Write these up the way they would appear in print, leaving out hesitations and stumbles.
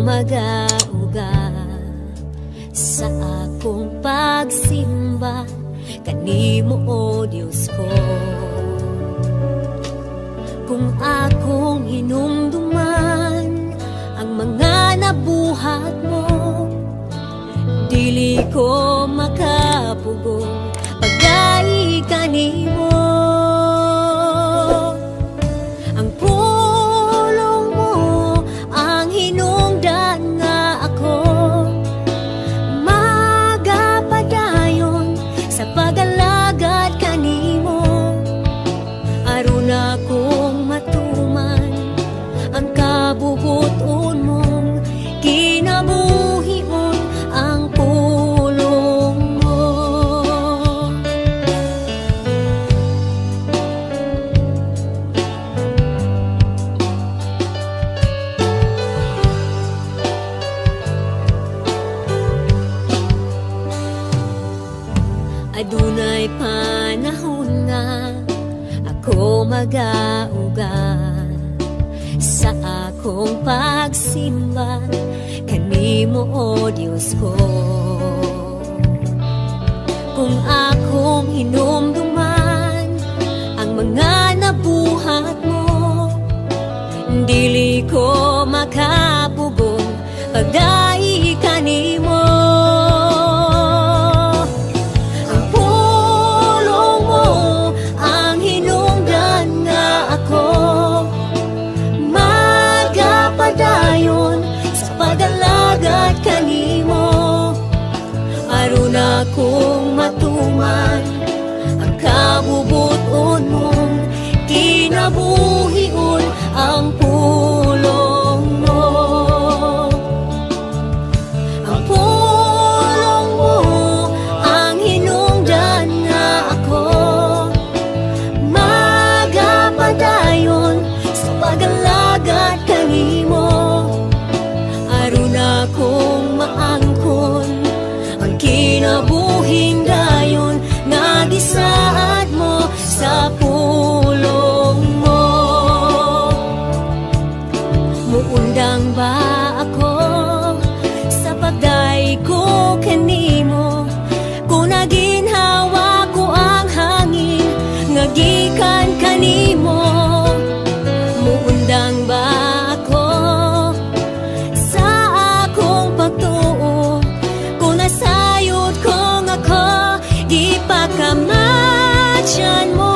magauga sa akong pagsimba kanimo, O Diyos ko. Kung akong hinumduman ang mga nabuhat mo, dili ko makapugong pagdai kanimo. Ang pulong mo ang hinungdan nga ako, magapadayon sa pag-alagad kanimo. Aron akong matuman ang kabubuton mong kinabuhion, ang pulong mo. Adunay panahon nga ako magauga sa akong pagsimba kanimo, O Diyos ko. Kung akong hinumduman ang mga nabuhat mo, dili ko makapugong pagdai kanimo. Ang pulong mo ang hinungdan nga ako, magapadayon sa pag-alagad kanimo. Aron akong matuman ang kabubuton mong kinabuhion, ang pulong mo. Ang pulong mo ang hinungdan nga ako, magapadayon sa pag-alagad kanimo. Aron akong maangkon ang kinabuhing dayon nga gisaad mo sa pulong mo. Muundang ba ako sa pagday ko kanimo, kung naginhawa ko ang hangin nga gikan kanimo? Muundang ba ako sa akong pagtuo, kung nasayod kong ako gipakamatyan mo?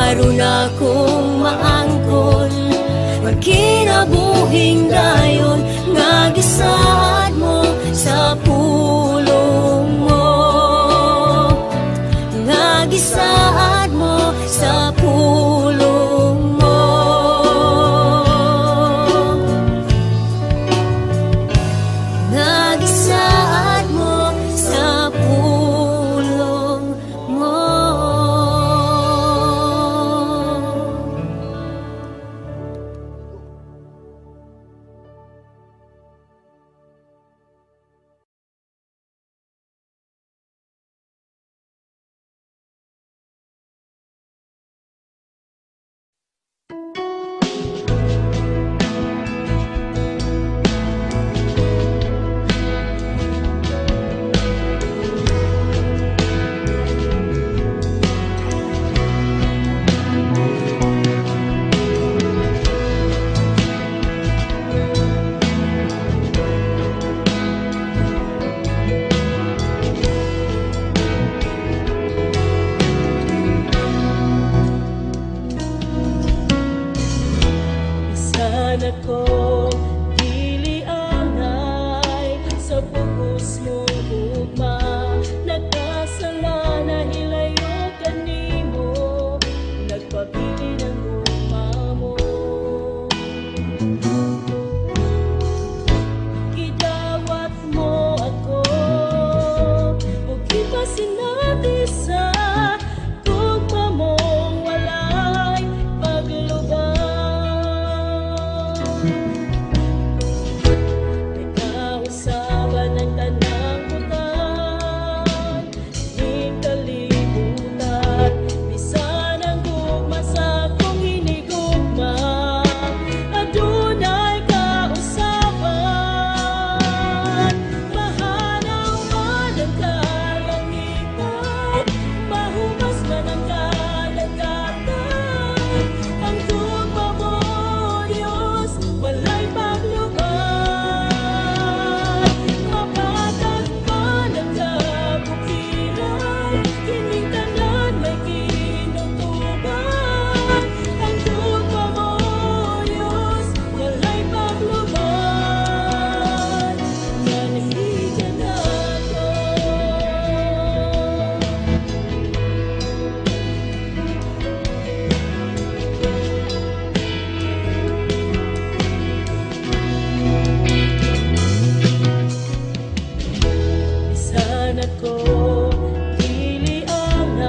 Aron akong maangkon ang kinabuhing dayon nga gisaad mo sa pulong mo, nga gisaad mo sa pulong mo, nga gisaad mo sa pulong mo. Sana ko dilianay sa pugos mo ugma, nagkasala na hilayo kanimo, nagpabili ng ugma mo. Gidawat mo ako ug ipasinati sa tugma mong walay paglubang. Kausaban ng tanang butan, di kalibutan, bisan ang gugma sa kong hinigugma, adunay kausaban. Mahanaw man ang kalangitan, mahumas man ang kadagatan, ang tugma mo, Diyos, walay paglubang. Mapatag man ang kabukiran, kining tanan may kinutuban, ang tugma mo, Diyos, walay paglubang. Nanahigan ako. Sana ko dilianay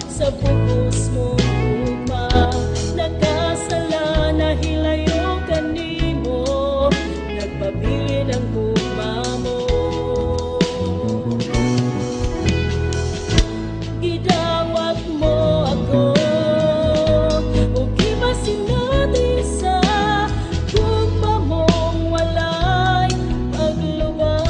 sa pugos mo ugma, nagkasala na hilayo kanimo, nagpabili ng ugma mo. Gidawat mo ako ug ipasinati sa tugma mong walay paglubang.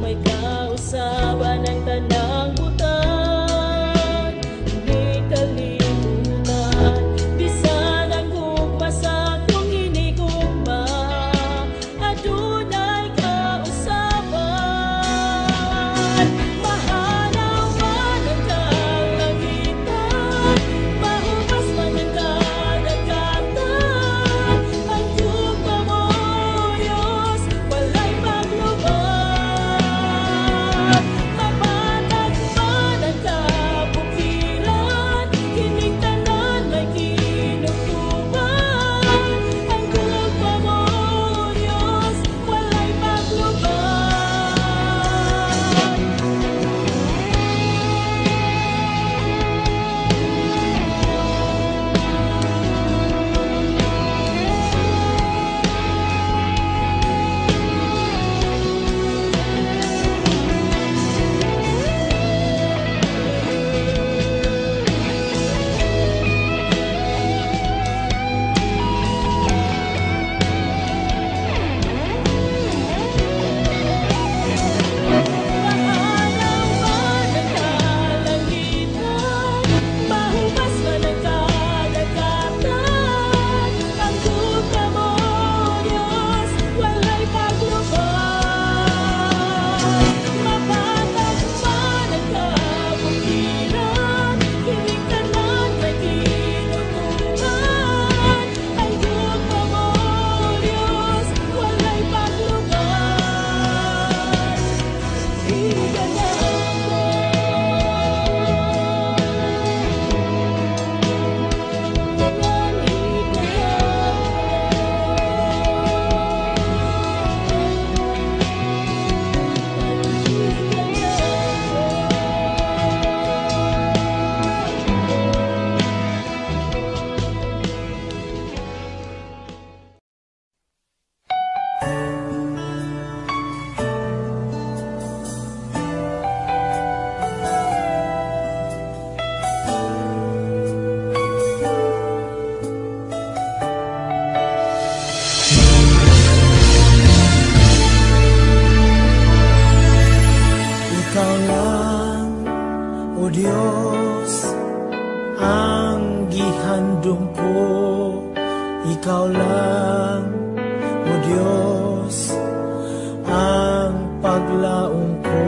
May kausaban ng tanang butan, di kalibutan, bisan ang gugma sa kong hinigugma, adunay kausaban. Mahanaw man ang kalangitan, mahumas man ang kadagatan, ang tugma mo, Diyos, walay paglubang. Mapatag man ang kabukiran, kining tanan may kinutuban, ang tugma mo, Diyos, walay paglubang. Mahanaw man ang kalangitan, mahumas man ang kadagatan, ang tugma mo, Diyos, walay paglubang. Mapatag man ang kabukiran, kining tanan may kinutuban, ang tugma mo, Diyos, walay paglubang. Higan ako. Ikaw lang, O Diyos, ang gihandom ko. Ikaw lang, O Diyos, ang paglaong ko.